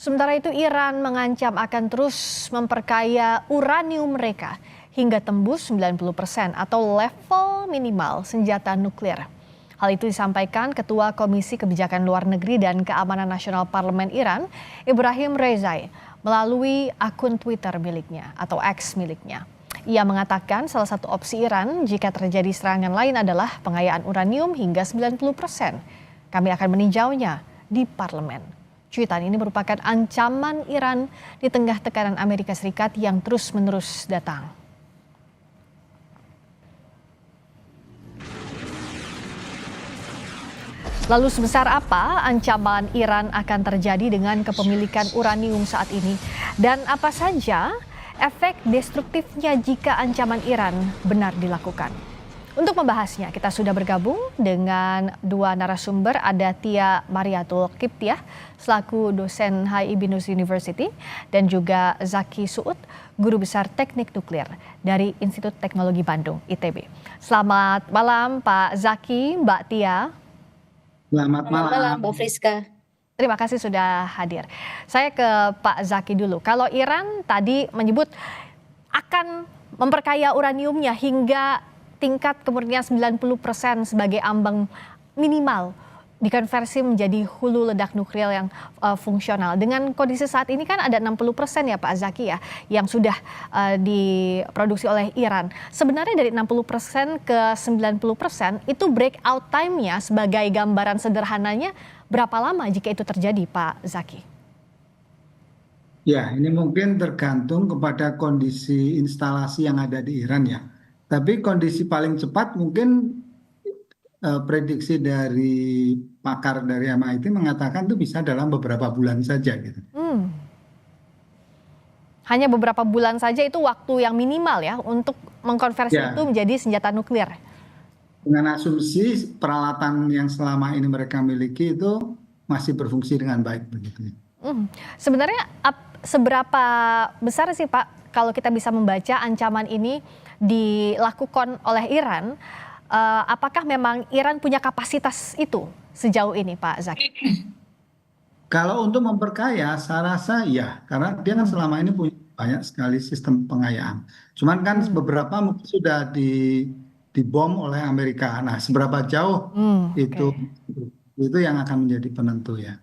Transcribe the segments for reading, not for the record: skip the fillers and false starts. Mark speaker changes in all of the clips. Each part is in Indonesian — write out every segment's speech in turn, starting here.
Speaker 1: Sementara itu Iran mengancam akan terus memperkaya uranium mereka hingga tembus 90% atau level minimal senjata nuklir. Hal itu disampaikan Ketua Komisi Kebijakan Luar Negeri dan Keamanan Nasional Parlemen Iran, Ibrahim Rezaei, melalui akun Twitter miliknya atau X miliknya. Ia mengatakan salah satu opsi Iran jika terjadi serangan lain adalah pengayaan uranium hingga 90%. Kami akan meninjaunya di parlemen. Cuitan ini merupakan ancaman Iran di tengah tekanan Amerika Serikat yang terus-menerus datang. Lalu sebesar apa ancaman Iran akan terjadi dengan kepemilikan uranium saat ini? Dan apa saja efek destruktifnya jika ancaman Iran benar dilakukan? Untuk membahasnya, kita sudah bergabung dengan dua narasumber, ada Tia Mariatul Kiptiah selaku dosen HI-Binus University dan juga Zaki Suud, guru besar teknik nuklir dari Institut Teknologi Bandung ITB. Selamat malam Pak Zaki, Mbak Tia.
Speaker 2: Selamat malam.
Speaker 3: Mbak Friska.
Speaker 1: Terima kasih sudah hadir. Saya ke Pak Zaki dulu. Kalau Iran tadi menyebut akan memperkaya uraniumnya hingga tingkat kemurnian 90% sebagai ambang minimal dikonversi menjadi hulu ledak nuklir yang fungsional. Dengan kondisi saat ini kan ada 60% ya Pak Zaki ya yang sudah diproduksi oleh Iran. Sebenarnya dari 60% ke 90% itu breakout time-nya sebagai gambaran sederhananya berapa lama jika itu terjadi Pak Zaki?
Speaker 2: Ya, ini mungkin tergantung kepada kondisi instalasi yang ada di Iran ya. Tapi kondisi paling cepat mungkin prediksi dari pakar dari MIT mengatakan itu bisa dalam beberapa bulan saja gitu.
Speaker 1: Hanya beberapa bulan saja itu waktu yang minimal ya untuk mengkonversi itu menjadi senjata nuklir.
Speaker 2: Dengan asumsi peralatan yang selama ini mereka miliki itu masih berfungsi dengan baik begitu.
Speaker 1: Sebenarnya seberapa besar sih Pak kalau kita bisa membaca ancaman ini dilakukan oleh Iran? Apakah memang Iran punya kapasitas itu sejauh ini Pak Zaki?
Speaker 2: Kalau untuk memperkaya, saya rasa ya, karena dia kan selama ini punya banyak sekali sistem pengayaan. Cuman kan beberapa mungkin sudah dibom oleh Amerika. Nah, seberapa jauh itu yang akan menjadi penentu ya.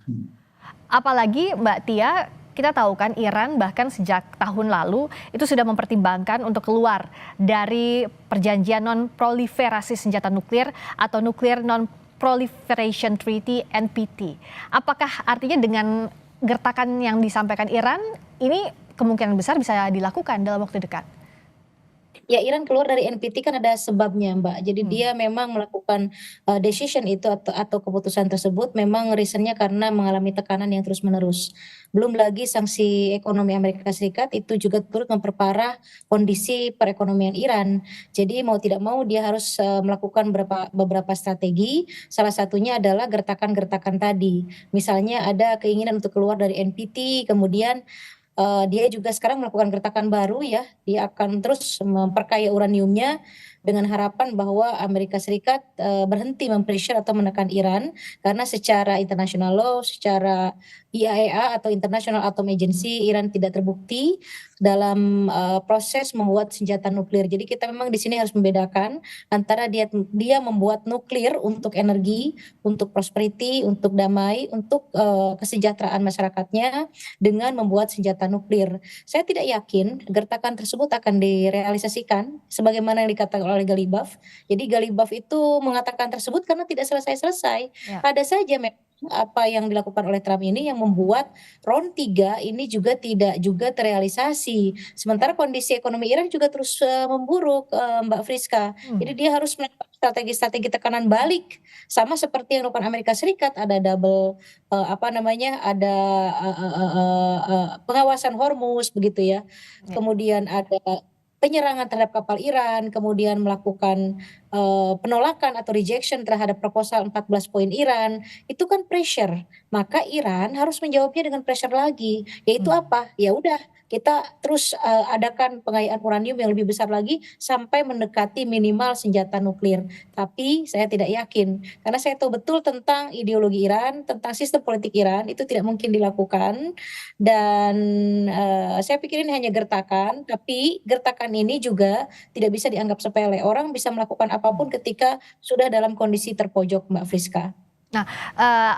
Speaker 1: Apalagi Mbak Tia, kita tahu kan Iran bahkan sejak tahun lalu itu sudah mempertimbangkan untuk keluar dari perjanjian non-proliferasi senjata nuklir atau Nuclear Non-Proliferation Treaty NPT. Apakah artinya dengan gertakan yang disampaikan Iran ini kemungkinan besar bisa dilakukan dalam waktu dekat?
Speaker 3: Ya, Iran keluar dari NPT kan ada sebabnya, Mbak. Jadi dia memang melakukan decision itu atau keputusan tersebut memang reasonnya karena mengalami tekanan yang terus-menerus. Belum lagi sanksi ekonomi Amerika Serikat itu juga turut memperparah kondisi perekonomian Iran. Jadi mau tidak mau dia harus melakukan beberapa strategi. Salah satunya adalah gertakan-gertakan tadi. Misalnya ada keinginan untuk keluar dari NPT, kemudian dia juga sekarang melakukan gertakan baru ya, dia akan terus memperkaya uraniumnya dengan harapan bahwa Amerika Serikat berhenti mempressure atau menekan Iran karena secara international law, secara IAEA atau International Atom Agency, Iran tidak terbukti dalam proses membuat senjata nuklir. Jadi kita memang di sini harus membedakan antara dia membuat nuklir untuk energi, untuk prosperity, untuk damai, untuk kesejahteraan masyarakatnya dengan membuat senjata nuklir. Saya tidak yakin gertakan tersebut akan direalisasikan sebagaimana yang dikatakan oleh Galibaf. Jadi Galibaf itu mengatakan tersebut karena tidak selesai-selesai.
Speaker 1: Ya.
Speaker 3: Ada saja apa yang dilakukan oleh Trump ini yang membuat round 3 ini juga tidak juga terrealisasi. Sementara kondisi ekonomi Iran juga terus memburuk, Mbak Friska. Jadi dia harus melakukan strategi-strategi tekanan balik sama seperti yang dilakukan Amerika Serikat, ada double ada pengawasan Hormuz begitu ya. Kemudian ada penyerangan terhadap kapal Iran, kemudian melakukan penolakan atau rejection terhadap proposal 14 poin Iran, itu kan pressure. Maka Iran harus menjawabnya dengan pressure lagi, yaitu
Speaker 1: Hmm.
Speaker 3: apa? Ya udah, kita terus adakan pengayaan uranium yang lebih besar lagi sampai mendekati minimal senjata nuklir. Tapi saya tidak yakin, karena saya tahu betul tentang ideologi Iran, tentang sistem politik Iran, itu tidak mungkin dilakukan. Dan saya pikir ini hanya gertakan, tapi gertakan ini juga tidak bisa dianggap sepele. Orang bisa melakukan apapun ketika sudah dalam kondisi terpojok, Mbak Friska.
Speaker 1: Nah,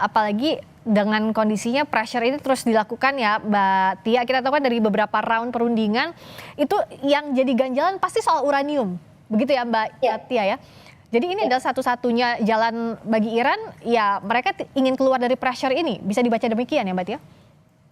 Speaker 1: apalagi dengan kondisinya pressure ini terus dilakukan ya Mbak Tia, kita tahu kan dari beberapa round perundingan, itu yang jadi ganjalan pasti soal uranium, begitu ya Mbak
Speaker 3: Ya,
Speaker 1: Tia ya? Jadi ini
Speaker 3: ya.
Speaker 1: adalah satu-satunya jalan bagi Iran, ya mereka ingin keluar dari pressure ini, bisa dibaca demikian ya Mbak Tia?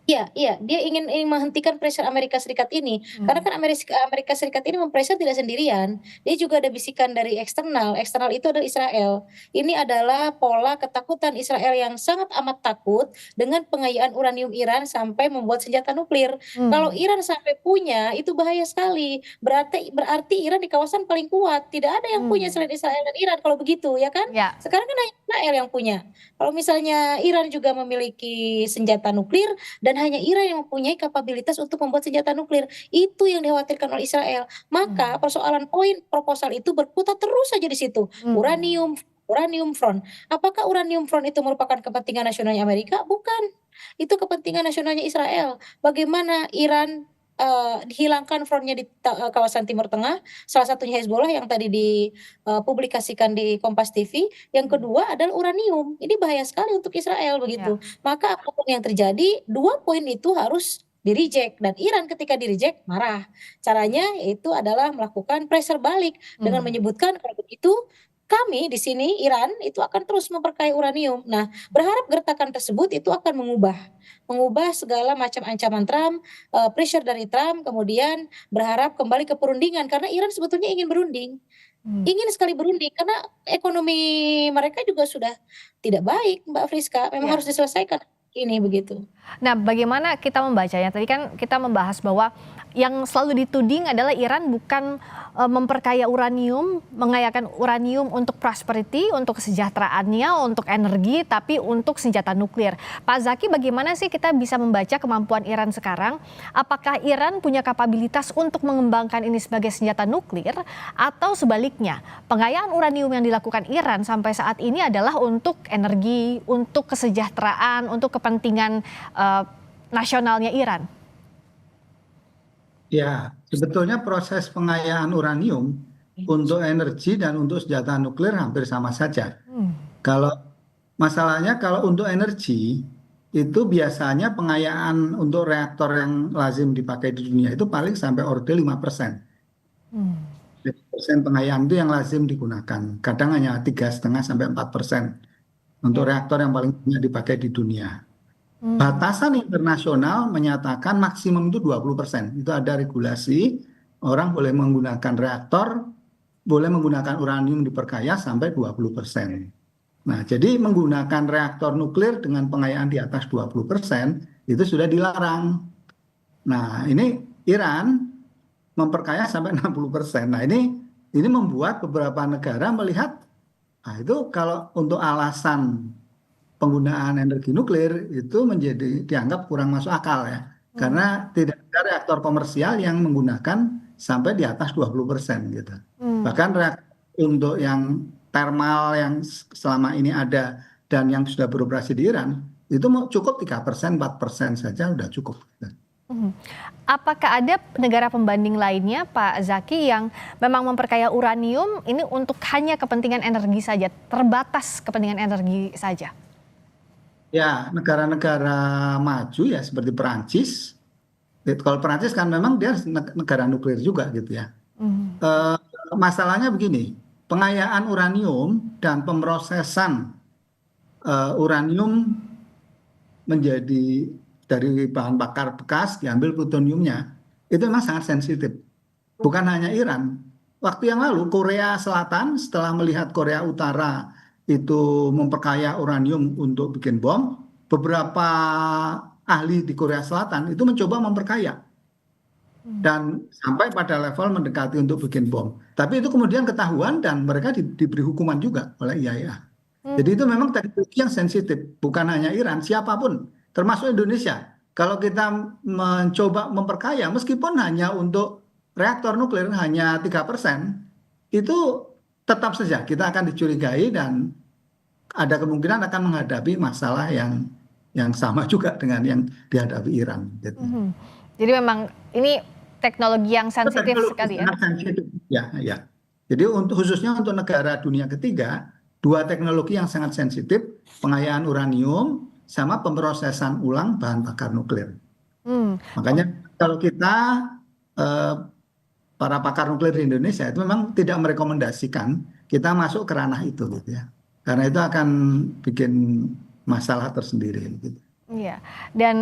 Speaker 3: Iya, iya, dia ingin menghentikan pressure Amerika Serikat ini. Karena kan Amerika Serikat ini mempressure tidak sendirian. Dia juga ada bisikan dari eksternal. Eksternal itu adalah Israel. Ini adalah pola ketakutan Israel yang sangat amat takut dengan pengayaan uranium Iran sampai membuat senjata nuklir. Kalau
Speaker 1: Hmm.
Speaker 3: Iran sampai punya, itu bahaya sekali. Berarti Iran di kawasan paling kuat. Tidak ada yang punya
Speaker 1: Hmm.
Speaker 3: selain Israel dan Iran kalau begitu, ya kan?
Speaker 1: Ya.
Speaker 3: Sekarang kan hanya Israel yang punya. Kalau misalnya Iran juga memiliki senjata nuklir, dan hanya Iran yang mempunyai kapabilitas untuk membuat senjata nuklir. Itu yang dikhawatirkan oleh Israel. Maka
Speaker 1: Hmm.
Speaker 3: persoalan poin proposal itu berputar terus saja di situ.
Speaker 1: Hmm.
Speaker 3: Uranium, uranium front. Apakah uranium front itu merupakan kepentingan nasionalnya Amerika? Bukan. Itu kepentingan nasionalnya Israel. Bagaimana Iran dihilangkan frontnya di kawasan Timur Tengah, salah satunya Hezbollah yang tadi dipublikasikan di Kompas TV. Yang kedua adalah uranium. Ini bahaya sekali untuk Israel begitu.
Speaker 1: Ya.
Speaker 3: Maka apapun yang terjadi, 2 poin itu harus di-reject dan Iran ketika di-reject marah. Caranya yaitu adalah melakukan pressure balik dengan
Speaker 1: Hmm.
Speaker 3: menyebutkan kalau begitu kami di sini Iran itu akan terus memperkaya uranium. Nah, berharap gertakan tersebut itu akan mengubah segala macam ancaman Trump, pressure dari Trump, kemudian berharap kembali ke perundingan karena Iran sebetulnya ingin berunding.
Speaker 1: Hmm.
Speaker 3: Ingin sekali berunding karena ekonomi mereka juga sudah tidak baik, Mbak Friska. Memang
Speaker 1: Ya.
Speaker 3: harus diselesaikan ini begitu.
Speaker 1: Nah, bagaimana kita membacanya? Tadi kan kita membahas bahwa yang selalu dituding adalah Iran bukan memperkaya uranium, mengayakan uranium untuk prosperity, untuk kesejahteraannya, untuk energi, tapi untuk senjata nuklir. Pak Zaki, bagaimana sih kita bisa membaca kemampuan Iran sekarang? Apakah Iran punya kapabilitas untuk mengembangkan ini sebagai senjata nuklir, atau sebaliknya, pengayaan uranium yang dilakukan Iran sampai saat ini adalah untuk energi, untuk kesejahteraan, untuk kepentingan nasionalnya Iran?
Speaker 2: Ya, sebetulnya proses pengayaan uranium untuk energi dan untuk senjata nuklir hampir sama saja.
Speaker 1: Hmm.
Speaker 2: Kalau masalahnya kalau untuk energi itu biasanya pengayaan untuk reaktor yang lazim dipakai di dunia itu paling sampai orde 5%.
Speaker 1: Hmm.
Speaker 2: 5% pengayaan itu yang lazim digunakan. Kadang hanya 3,5 sampai 4% untuk
Speaker 3: Ya.
Speaker 2: reaktor yang paling banyak dipakai di dunia.
Speaker 1: Hmm.
Speaker 2: Batasan internasional menyatakan maksimum itu 20%. Itu ada regulasi, orang boleh menggunakan reaktor, boleh menggunakan uranium diperkaya sampai 20%. Nah, jadi menggunakan reaktor nuklir dengan pengayaan di atas 20% itu sudah dilarang. Nah, ini Iran memperkaya sampai 60%. Nah, ini membuat beberapa negara melihat, nah itu kalau untuk alasan penggunaan energi nuklir itu menjadi dianggap kurang masuk akal ya.
Speaker 1: Hmm.
Speaker 2: Karena tidak ada reaktor komersial yang menggunakan sampai di atas 20% gitu.
Speaker 1: Hmm.
Speaker 2: Bahkan reaktor untuk yang thermal yang selama ini ada dan yang sudah beroperasi di Iran itu cukup 3%, 4% saja udah cukup.
Speaker 1: Hmm. Apakah ada negara pembanding lainnya, Pak Zaki, yang memang memperkaya uranium ini untuk hanya kepentingan energi saja, terbatas kepentingan energi saja?
Speaker 2: Ya, negara-negara maju ya seperti Perancis. Kalau Perancis kan memang dia negara nuklir juga gitu ya.
Speaker 1: Hmm.
Speaker 2: Eh, Masalahnya begini, pengayaan uranium dan pemrosesan uranium menjadi dari bahan bakar bekas diambil plutoniumnya itu memang sangat sensitif. Bukan hanya Iran. Waktu yang lalu Korea Selatan setelah melihat Korea Utara itu memperkaya uranium untuk bikin bom, beberapa ahli di Korea Selatan itu mencoba memperkaya. dan sampai pada level mendekati untuk bikin bom. Tapi itu kemudian ketahuan dan mereka diberi hukuman juga oleh IAEA. Jadi itu memang teknologi yang sensitif, bukan hanya Iran, siapapun, termasuk Indonesia. Kalau kita mencoba memperkaya, meskipun hanya untuk reaktor nuklir hanya 3%, itu tetap saja kita akan dicurigai dan ada kemungkinan akan menghadapi masalah yang sama juga dengan yang dihadapi Iran. Gitu.
Speaker 1: Jadi memang ini teknologi yang
Speaker 2: Itu
Speaker 1: sensitif
Speaker 2: teknologi
Speaker 1: sekali ya.
Speaker 2: sangat sensitif. Ya, ya. Jadi khususnya untuk negara dunia ketiga, dua teknologi yang sangat sensitif, pengayaan uranium sama pemrosesan ulang bahan bakar nuklir. Makanya kalau kita eh, para pakar nuklir di Indonesia itu memang tidak merekomendasikan kita masuk ke ranah itu gitu ya. Karena itu akan bikin masalah tersendiri gitu.
Speaker 1: Iya, dan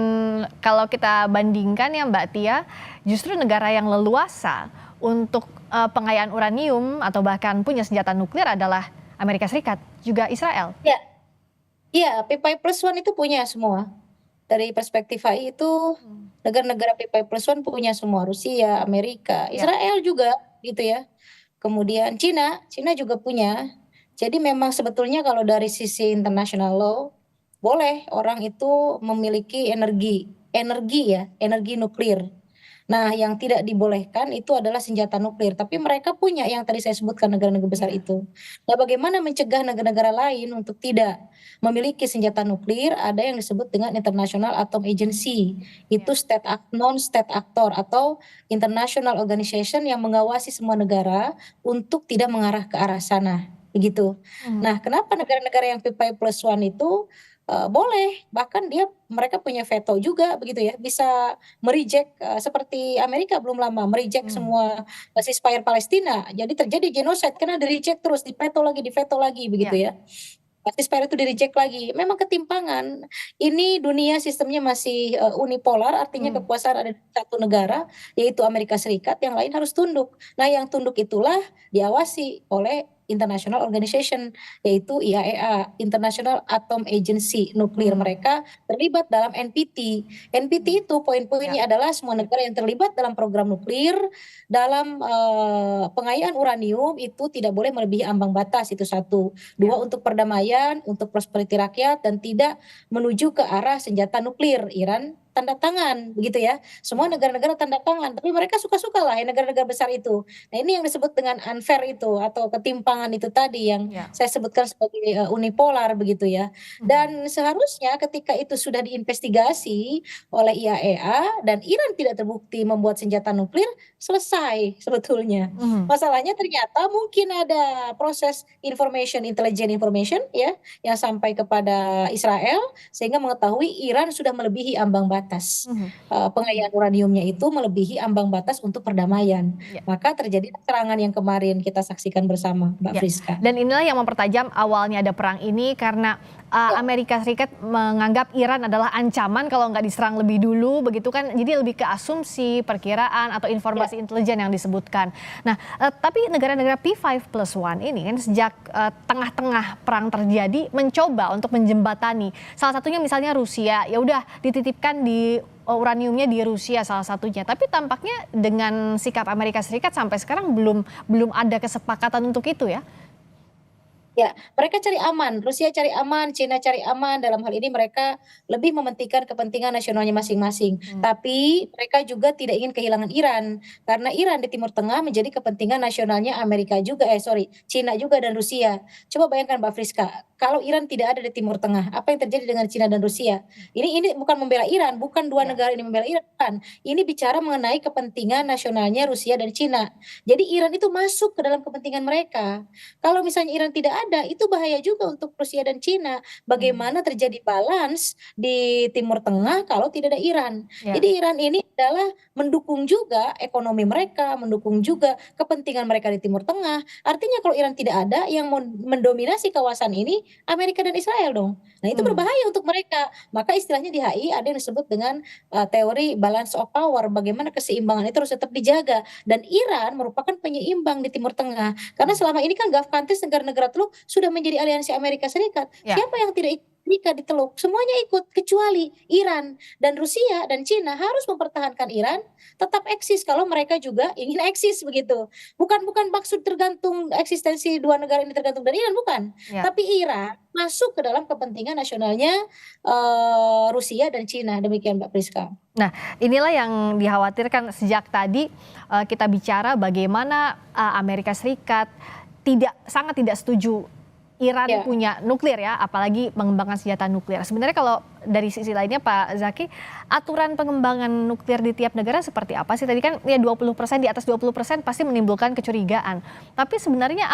Speaker 1: kalau kita bandingkan ya Mbak Tia, justru negara yang leluasa untuk pengayaan uranium atau bahkan punya senjata nuklir adalah Amerika Serikat, juga Israel.
Speaker 3: Ya, iya, P5+1 itu punya semua. Dari perspektif HI itu negara-negara P5+1 punya semua, Rusia, Amerika,
Speaker 1: Ya.
Speaker 3: Israel juga gitu ya. Kemudian Cina juga punya. Jadi memang sebetulnya kalau dari sisi international law, boleh orang itu memiliki energi nuklir. Nah, yang tidak dibolehkan itu adalah senjata nuklir, tapi mereka punya yang tadi saya sebutkan negara-negara besar
Speaker 1: Ya.
Speaker 3: itu. Nah, bagaimana mencegah negara-negara lain untuk tidak memiliki senjata nuklir? Ada yang disebut dengan International Atom Agency. Itu non-state actor atau international organization yang mengawasi semua negara untuk tidak mengarah ke arah sana. Begitu. Nah, kenapa negara-negara yang P5+1 itu boleh, bahkan mereka punya veto juga begitu ya, bisa mereject seperti Amerika belum lama mereject semua ceasefire Palestina. Jadi terjadi genocide karena di reject terus, di veto lagi begitu ya. Ceasefire itu di reject lagi. Memang ketimpangan. Ini dunia sistemnya masih unipolar, artinya kekuasaan ada di satu negara, yaitu Amerika Serikat, yang lain harus tunduk. Nah, yang tunduk itulah diawasi oleh international organization, yaitu IAEA, International Atom Agency, nuklir. Mereka terlibat dalam NPT. NPT itu poin-poinnya adalah semua negara yang terlibat dalam program nuklir, dalam pengayaan uranium itu tidak boleh melebihi ambang batas, itu satu. Dua, untuk perdamaian, untuk prosperity rakyat, dan tidak menuju ke arah senjata nuklir. Iran tanda tangan begitu ya, semua negara-negara tanda tangan, tapi mereka suka-suka lah ya negara-negara besar itu. Nah, ini yang disebut dengan unfair itu atau ketimpangan itu tadi yang saya sebutkan sebagai unipolar begitu ya. Dan seharusnya ketika itu sudah diinvestigasi oleh IAEA dan Iran tidak terbukti membuat senjata nuklir, selesai sebetulnya. Masalahnya ternyata mungkin ada proses intelligence information ya yang sampai kepada Israel sehingga mengetahui Iran sudah melebihi ambang batas. Pengayaan uraniumnya itu melebihi ambang batas untuk perdamaian. Maka terjadi serangan yang kemarin kita saksikan bersama, Mbak Friska.
Speaker 1: Dan inilah yang mempertajam awalnya ada perang ini karena Amerika Serikat menganggap Iran adalah ancaman kalau nggak diserang lebih dulu, begitu kan? Jadi lebih ke asumsi, perkiraan atau informasi intelijen yang disebutkan. Nah, tapi negara-negara P5+1 ini kan sejak tengah-tengah perang terjadi mencoba untuk menjembatani. Salah satunya misalnya Rusia, ya udah dititipkan di uraniumnya di Rusia salah satunya. Tapi tampaknya dengan sikap Amerika Serikat sampai sekarang belum ada kesepakatan untuk itu ya.
Speaker 3: Ya, mereka cari aman, Rusia cari aman, Cina cari aman, dalam hal ini mereka lebih mementingkan kepentingan nasionalnya masing-masing. Tapi mereka juga tidak ingin kehilangan Iran, karena Iran di Timur Tengah menjadi kepentingan nasionalnya Cina juga dan Rusia. Coba bayangkan Mbak Friska, kalau Iran tidak ada di Timur Tengah, apa yang terjadi dengan Cina dan Rusia? Ini bukan membela Iran, bukan dua negara ini membela Iran, bukan. Ini bicara mengenai kepentingan nasionalnya Rusia dan Cina. Jadi Iran itu masuk ke dalam kepentingan mereka. Kalau misalnya Iran tidak ada, itu bahaya juga untuk Rusia dan Cina. Bagaimana terjadi balance di Timur Tengah kalau tidak ada Iran? Jadi Iran ini adalah mendukung juga ekonomi mereka, mendukung juga kepentingan mereka di Timur Tengah. Artinya kalau Iran tidak ada, yang mendominasi kawasan ini Amerika dan Israel dong. Nah, itu berbahaya untuk mereka. Maka istilahnya di HI ada yang disebut dengan teori balance of power, bagaimana keseimbangan itu harus tetap dijaga. Dan Iran merupakan penyeimbang di Timur Tengah. Karena selama ini kan Gulf countries, negara-negara teluk sudah menjadi aliansi Amerika Serikat.
Speaker 1: Ya.
Speaker 3: Siapa yang tidak ikut Amerika di Teluk? Semuanya ikut kecuali Iran dan Rusia dan Cina harus mempertahankan Iran tetap eksis kalau mereka juga ingin eksis begitu. Bukan bukan maksud tergantung eksistensi dua negara ini tergantung dari Iran, bukan.
Speaker 1: Ya.
Speaker 3: Tapi Iran masuk ke dalam kepentingan nasionalnya Rusia dan Cina. Demikian Mbak Priska.
Speaker 1: Nah, inilah yang dikhawatirkan sejak tadi kita bicara bagaimana Amerika Serikat sangat tidak setuju Iran
Speaker 3: Ya.
Speaker 1: punya nuklir ya, apalagi mengembangkan senjata nuklir. Sebenarnya kalau dari sisi lainnya Pak Zaki, aturan pengembangan nuklir di tiap negara seperti apa sih? Tadi kan ya 20%, di atas 20% pasti menimbulkan kecurigaan. Tapi sebenarnya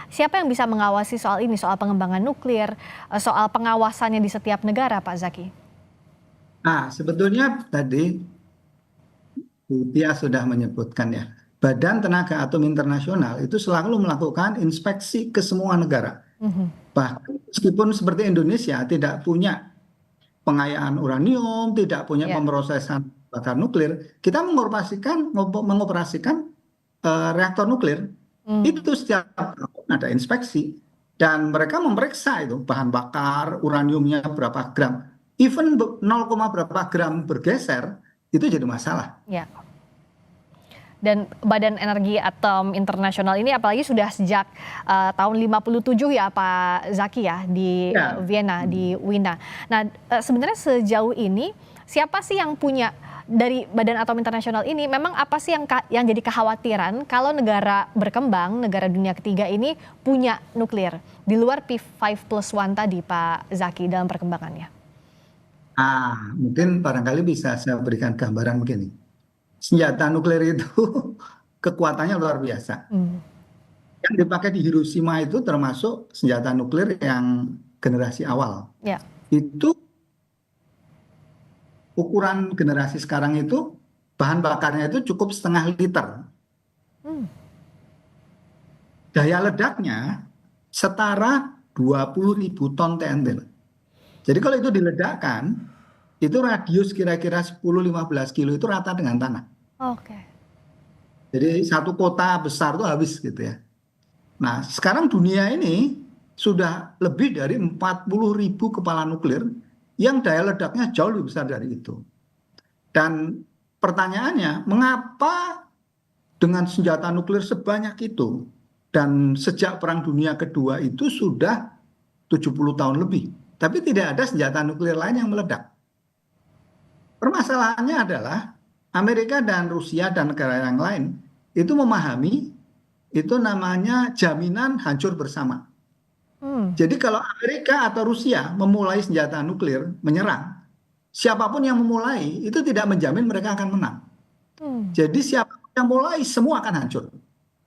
Speaker 1: siapa yang bisa mengawasi soal ini, soal pengembangan nuklir, soal pengawasannya di setiap negara Pak Zaki?
Speaker 2: Nah, sebetulnya tadi Bu Tia sudah menyebutkan ya, Badan Tenaga Atom Internasional itu selalu melakukan inspeksi ke semua negara. Bahkan meskipun seperti Indonesia tidak punya pengayaan uranium, tidak punya
Speaker 1: Ya.
Speaker 2: pemrosesan bakar nuklir, kita mengoperasikan reaktor nuklir. Itu setiap tahun ada inspeksi dan mereka memeriksa itu bahan bakar uraniumnya berapa gram. Even 0, berapa gram bergeser itu jadi masalah.
Speaker 1: Ya. Dan Badan Energi Atom Internasional ini apalagi sudah sejak tahun 57 ya Pak Zaki ya di
Speaker 2: Ya.
Speaker 1: Vienna, di Wina. Nah, sebenarnya sejauh ini siapa sih yang punya dari Badan Atom Internasional ini, memang apa sih yang jadi kekhawatiran kalau negara berkembang, negara dunia ketiga ini punya nuklir di luar P5+1 tadi Pak Zaki dalam perkembangannya?
Speaker 2: Mungkin barangkali bisa saya berikan gambaran begini. Senjata nuklir itu kekuatannya luar biasa. Yang dipakai di Hiroshima itu termasuk senjata nuklir yang generasi awal.
Speaker 1: Ya.
Speaker 2: Itu ukuran generasi sekarang itu bahan bakarnya itu cukup 0,5 liter. Daya ledaknya setara 20.000 ton TNT. Jadi kalau itu diledakkan, itu radius kira-kira 10-15 kilo itu rata dengan tanah.
Speaker 1: Oke.
Speaker 2: Jadi satu kota besar itu habis gitu ya. Nah, sekarang dunia ini sudah lebih dari 40.000 kepala nuklir yang daya ledaknya jauh lebih besar dari itu. Dan pertanyaannya, mengapa dengan senjata nuklir sebanyak itu dan sejak Perang Dunia Kedua itu sudah 70 tahun lebih, tapi tidak ada senjata nuklir lain yang meledak? Permasalahannya adalah Amerika dan Rusia dan negara yang lain itu memahami itu namanya jaminan hancur bersama. Jadi kalau Amerika atau Rusia memulai senjata nuklir menyerang, siapapun yang memulai itu tidak menjamin mereka akan menang. Jadi siapapun yang mulai semua akan hancur.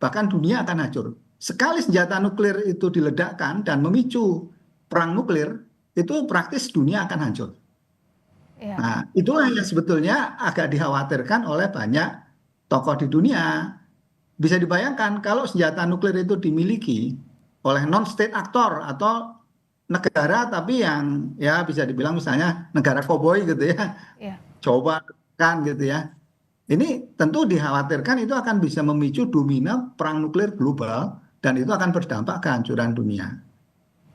Speaker 2: Bahkan dunia akan hancur. Sekali senjata nuklir itu diledakkan dan memicu perang nuklir, itu praktis dunia akan hancur.
Speaker 1: Ya.
Speaker 2: Nah, itulah yang sebetulnya agak dikhawatirkan oleh banyak tokoh di dunia. Bisa dibayangkan kalau senjata nuklir itu dimiliki oleh non-state actor atau negara tapi yang ya bisa dibilang misalnya negara koboi gitu ya.
Speaker 1: Ya.
Speaker 2: Coba kan gitu ya. Ini tentu dikhawatirkan itu akan bisa memicu domino perang nuklir global dan itu akan berdampak kehancuran dunia.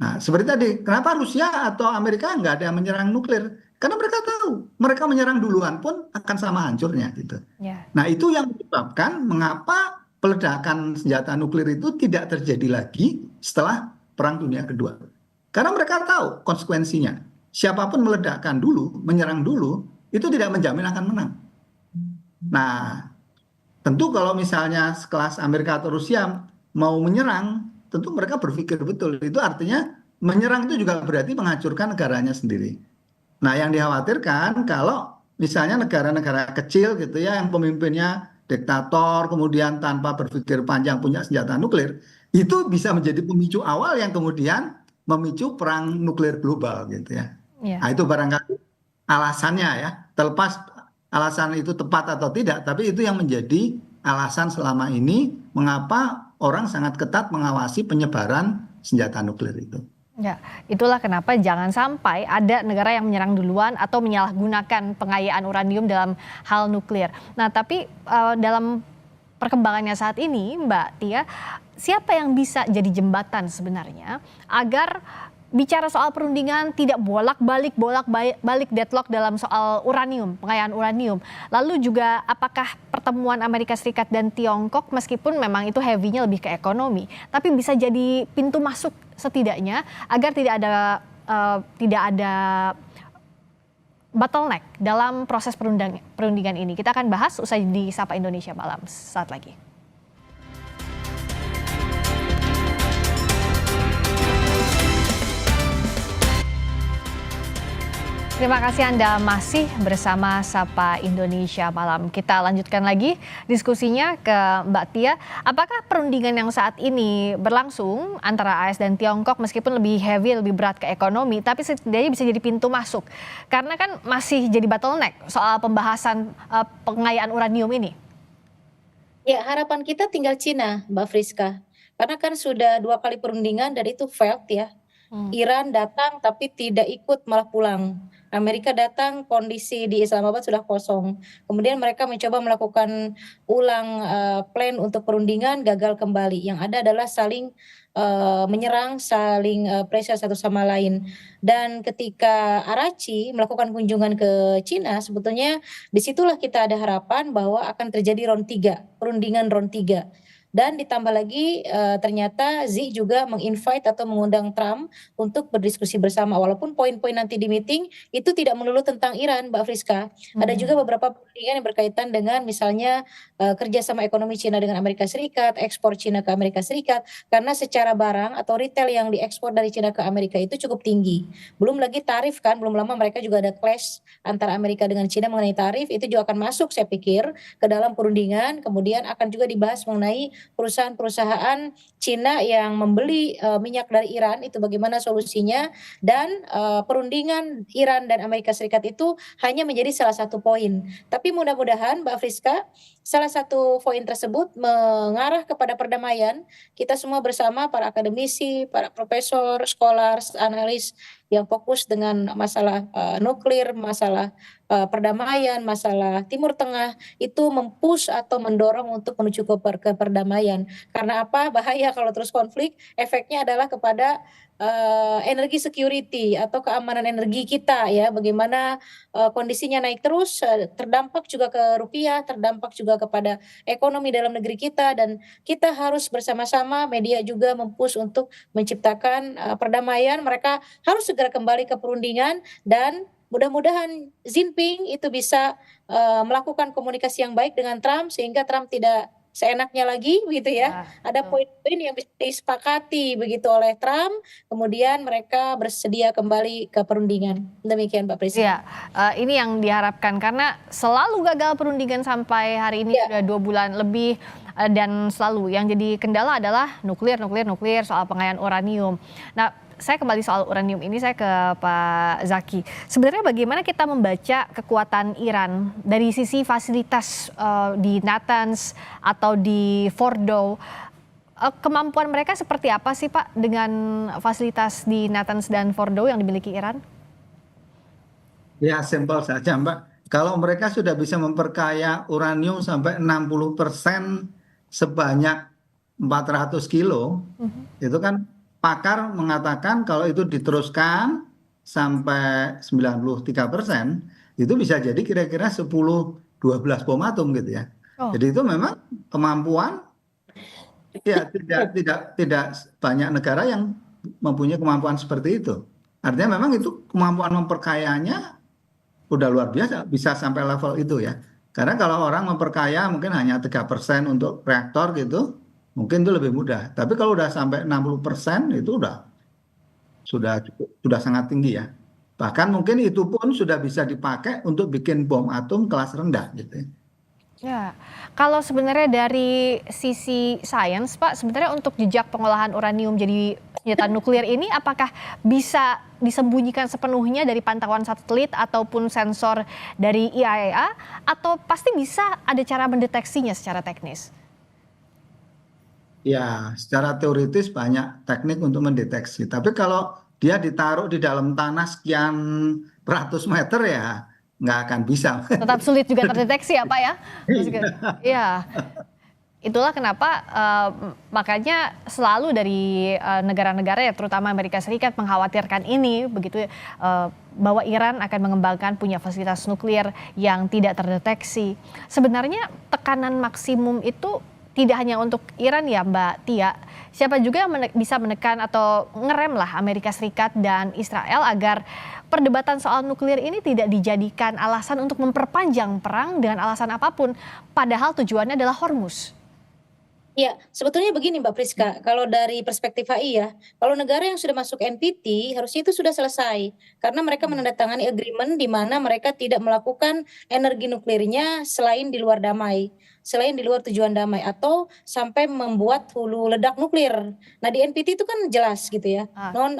Speaker 2: Nah, seperti tadi, kenapa Rusia atau Amerika nggak ada yang menyerang nuklir? Karena mereka tahu, mereka menyerang duluan pun akan sama hancurnya gitu.
Speaker 1: Ya.
Speaker 2: Nah, itu yang menyebabkan mengapa peledakan senjata nuklir itu tidak terjadi lagi setelah Perang Dunia Kedua. Karena mereka tahu konsekuensinya. Siapapun meledakkan dulu, menyerang dulu, itu tidak menjamin akan menang. Nah, tentu kalau misalnya sekelas Amerika atau Rusia mau menyerang, tentu mereka berpikir betul. Itu artinya menyerang itu juga berarti menghancurkan negaranya sendiri. Nah, yang dikhawatirkan kalau misalnya negara-negara kecil gitu ya, yang pemimpinnya diktator, kemudian tanpa berpikir panjang punya senjata nuklir, itu bisa menjadi pemicu awal yang kemudian memicu perang nuklir global gitu ya.
Speaker 1: Ya.
Speaker 2: Nah, itu barangkali alasannya ya, terlepas alasan itu tepat atau tidak, tapi itu yang menjadi alasan selama ini mengapa orang sangat ketat mengawasi penyebaran senjata nuklir itu.
Speaker 1: Ya, itulah kenapa jangan sampai ada negara yang menyerang duluan atau menyalahgunakan pengayaan uranium dalam hal nuklir. Nah, tapi dalam perkembangannya saat ini, Mbak Tia, siapa yang bisa jadi jembatan sebenarnya agar bicara soal perundingan tidak bolak-balik deadlock dalam soal uranium, pengayaan uranium. Lalu juga apakah pertemuan Amerika Serikat dan Tiongkok meskipun memang itu heavy-nya lebih ke ekonomi, tapi bisa jadi pintu masuk setidaknya agar tidak ada bottleneck dalam proses perundingan ini. Kita akan bahas usai di Sapa Indonesia Malam saat lagi. Terima kasih Anda masih bersama Sapa Indonesia Malam. Kita lanjutkan lagi diskusinya ke Mbak Tia. Apakah perundingan yang saat ini berlangsung antara AS dan Tiongkok meskipun lebih heavy, lebih berat ke ekonomi, tapi setidaknya bisa jadi pintu masuk? Karena kan masih jadi bottleneck soal pembahasan pengayaan uranium ini.
Speaker 3: Ya, harapan kita tinggal Cina, Mbak Friska. Karena kan sudah 2 kali perundingan dan itu failed ya. Iran datang tapi tidak ikut, malah pulang. Amerika datang, kondisi di Islamabad sudah kosong. Kemudian mereka mencoba melakukan ulang plan untuk perundingan, gagal kembali. Yang ada adalah saling menyerang, saling pressure satu sama lain. Dan ketika Arachi melakukan kunjungan ke Cina, sebetulnya disitulah kita ada harapan bahwa akan terjadi round 3, perundingan round 3. Dan ditambah lagi ternyata Xi juga menginvite atau mengundang Trump untuk berdiskusi bersama. Walaupun poin-poin nanti di meeting itu tidak melulu tentang Iran, Mbak Friska. Ada juga beberapa perundingan yang berkaitan dengan misalnya kerjasama ekonomi Cina dengan Amerika Serikat, ekspor Cina ke Amerika Serikat. Karena secara barang atau retail yang diekspor dari Cina ke Amerika itu cukup tinggi. Belum lagi tarif kan, belum lama mereka juga ada clash antara Amerika dengan Cina mengenai tarif. Itu juga akan masuk saya pikir ke dalam perundingan. Kemudian akan juga dibahas mengenai perusahaan-perusahaan Cina yang membeli minyak dari Iran, itu bagaimana solusinya, dan perundingan Iran dan Amerika Serikat itu hanya menjadi salah satu poin. Tapi mudah-mudahan Mbak Friska, salah satu poin tersebut mengarah kepada perdamaian. Kita semua bersama, para akademisi, para profesor, scholars, analis yang fokus dengan masalah nuklir, masalah perdamaian, masalah Timur Tengah, itu mempush atau mendorong untuk menuju ke perdamaian. Karena apa? Bahaya kalau terus konflik, efeknya adalah kepada energi security atau keamanan energi kita ya. Bagaimana kondisinya naik terus, terdampak juga ke rupiah, terdampak juga kepada ekonomi dalam negeri kita, dan kita harus bersama-sama, media juga mempush untuk menciptakan perdamaian. Mereka harus segera kembali ke perundingan, dan mudah-mudahan Xi Jinping itu bisa melakukan komunikasi yang baik dengan Trump sehingga Trump tidak seenaknya lagi begitu ya. Ada poin-poin yang bisa disepakati begitu oleh Trump, kemudian mereka bersedia kembali ke perundingan. Demikian Mbak Presiden.
Speaker 1: Ya, ini yang diharapkan karena selalu gagal perundingan sampai hari ini sudah 2 bulan lebih, dan selalu yang jadi kendala adalah nuklir soal pengayaan uranium. Nah, saya kembali soal uranium ini, saya ke Pak Zaki. Sebenarnya bagaimana kita membaca kekuatan Iran dari sisi fasilitas di Natanz atau di Fordow? Kemampuan mereka seperti apa sih Pak dengan fasilitas di Natanz dan Fordow yang dimiliki Iran?
Speaker 2: Ya, simpel saja Mbak. Kalau mereka sudah bisa memperkaya uranium sampai 60% sebanyak 400 kilo, itu kan pakar mengatakan kalau itu diteruskan sampai 93%, itu bisa jadi kira-kira 10-12 bom atom gitu ya. Jadi itu memang kemampuan, ya tidak banyak negara yang mempunyai kemampuan seperti itu. Artinya memang itu kemampuan memperkayanya udah luar biasa, bisa sampai level itu ya. Karena kalau orang memperkaya mungkin hanya 3% untuk reaktor gitu, mungkin itu lebih mudah. Tapi kalau udah sampai 60% itu sudah sangat tinggi ya. Bahkan mungkin itu pun sudah bisa dipakai untuk bikin bom atom kelas rendah gitu ya.
Speaker 1: Ya, kalau sebenarnya dari sisi sains Pak, sebenarnya untuk jejak pengolahan uranium jadi senjata nuklir ini apakah bisa disembunyikan sepenuhnya dari pantauan satelit ataupun sensor dari IAEA, atau pasti bisa ada cara mendeteksinya secara teknis?
Speaker 2: Ya, secara teoritis banyak teknik untuk mendeteksi. Tapi kalau dia ditaruh di dalam tanah sekian ratus meter ya nggak akan bisa.
Speaker 1: Tetap sulit juga terdeteksi ya Pak ya? Iya. Itulah kenapa makanya selalu dari negara-negara ya terutama Amerika Serikat mengkhawatirkan ini begitu bahwa Iran akan mengembangkan punya fasilitas nuklir yang tidak terdeteksi. Sebenarnya tekanan maksimum itu tidak hanya untuk Iran ya Mbak Tia, siapa juga yang bisa menekan atau ngerem lah Amerika Serikat dan Israel agar perdebatan soal nuklir ini tidak dijadikan alasan untuk memperpanjang perang dengan alasan apapun, padahal tujuannya adalah Hormuz.
Speaker 3: Ya, sebetulnya begini Mbak Priska, kalau dari perspektif HI ya, kalau negara yang sudah masuk NPT harusnya itu sudah selesai karena mereka menandatangani agreement di mana mereka tidak melakukan energi nuklirnya selain di luar damai, selain di luar tujuan damai atau sampai membuat hulu ledak nuklir. Nah, di NPT itu kan jelas gitu ya,
Speaker 1: Ah,
Speaker 3: non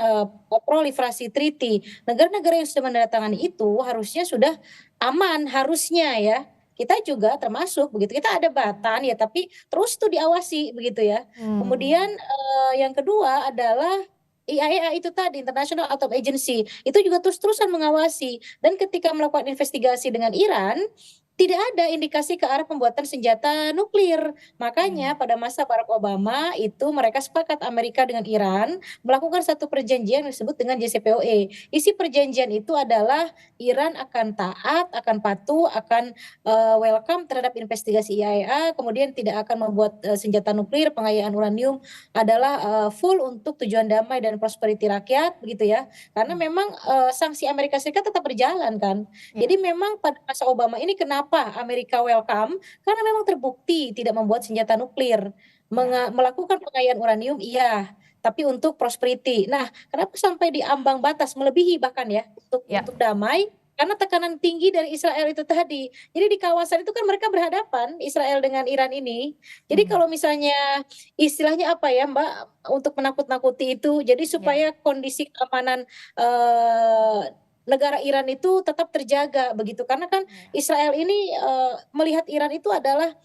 Speaker 3: proliferasi treaty. Negara-negara yang sudah menandatangani itu harusnya sudah aman harusnya ya. Kita juga termasuk begitu, kita ada batan ya tapi terus tuh diawasi begitu ya. Kemudian yang kedua adalah IAEA itu tadi International Atomic Agency itu juga terus-terusan mengawasi dan ketika melakukan investigasi dengan Iran tidak ada indikasi ke arah pembuatan senjata nuklir. Makanya pada masa Barack Obama itu mereka sepakat Amerika dengan Iran melakukan satu perjanjian yang disebut dengan JCPOA. Isi perjanjian itu adalah Iran akan taat, akan patuh, akan welcome terhadap investigasi IAEA, kemudian tidak akan membuat senjata nuklir, pengayaan uranium adalah full untuk tujuan damai dan prosperity rakyat begitu ya. Karena memang sanksi Amerika Serikat tetap berjalan kan.
Speaker 1: ya.
Speaker 3: Jadi memang pada masa Obama ini kenapa Amerika welcome? Karena memang terbukti tidak membuat senjata nuklir, melakukan pengayaan uranium iya, tapi untuk prosperity. Nah, kenapa sampai di ambang batas melebihi bahkan ya
Speaker 1: Ya.
Speaker 3: untuk damai? Karena tekanan tinggi dari Israel itu tadi. Jadi di kawasan itu kan mereka berhadapan Israel dengan Iran ini. Jadi kalau misalnya istilahnya apa ya Mbak untuk menakut-nakuti itu, jadi supaya kondisi keamanan negara Iran itu tetap terjaga begitu. Karena kan Israel ini melihat Iran itu adalah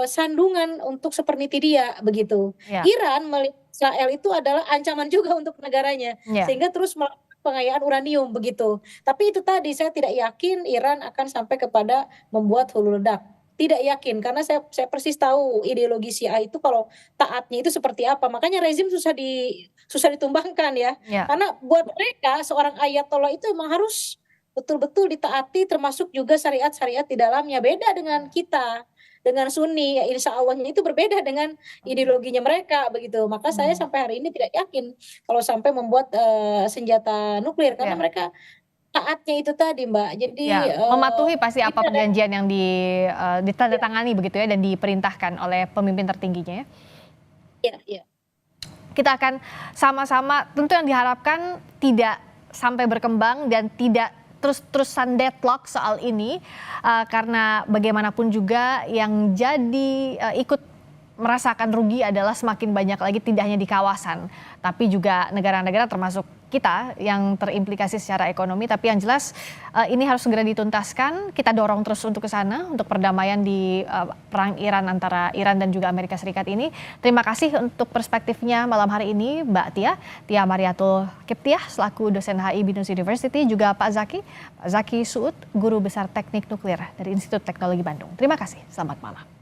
Speaker 3: sandungan untuk seperti dia begitu.
Speaker 1: Ya.
Speaker 3: Iran melihat Israel itu adalah ancaman juga untuk negaranya,
Speaker 1: Ya.
Speaker 3: sehingga terus melakukan pengayaan uranium begitu. Tapi itu tadi saya tidak yakin Iran akan sampai kepada membuat hulu ledak. Tidak yakin karena saya persis tahu ideologi Syiah itu kalau taatnya itu seperti apa. Makanya rezim susah ditumbangkan ya.
Speaker 1: Ya.
Speaker 3: Karena buat mereka seorang ayatollah itu memang harus betul-betul ditaati termasuk juga syariat-syariat di dalamnya. Beda dengan kita, dengan Sunni ya insya Allahnya itu berbeda dengan ideologinya mereka begitu. Maka saya sampai hari ini tidak yakin kalau sampai membuat senjata nuklir karena
Speaker 1: Ya.
Speaker 3: mereka taatnya itu tadi Mbak. Jadi
Speaker 1: Ya, mematuhi pasti apa
Speaker 3: tidak ada-
Speaker 1: perjanjian yang ditandatangani begitu ya dan diperintahkan oleh pemimpin tertingginya ya.
Speaker 3: ya, ya.
Speaker 1: Kita akan sama-sama tentu yang diharapkan tidak sampai berkembang dan tidak terus-terusan deadlock soal ini karena bagaimanapun juga yang jadi ikut merasakan rugi adalah semakin banyak lagi tidak hanya di kawasan tapi juga negara-negara termasuk kita yang terimplikasi secara ekonomi. Tapi yang jelas ini harus segera dituntaskan. Kita dorong terus untuk ke sana untuk perdamaian di perang Iran antara Iran dan juga Amerika Serikat ini. Terima kasih untuk perspektifnya malam hari ini Mbak Tia Mariatul Kiptiah selaku dosen HI Binus University, juga Pak Zaki Suud, guru besar teknik nuklir dari Institut Teknologi Bandung. Terima kasih, selamat malam.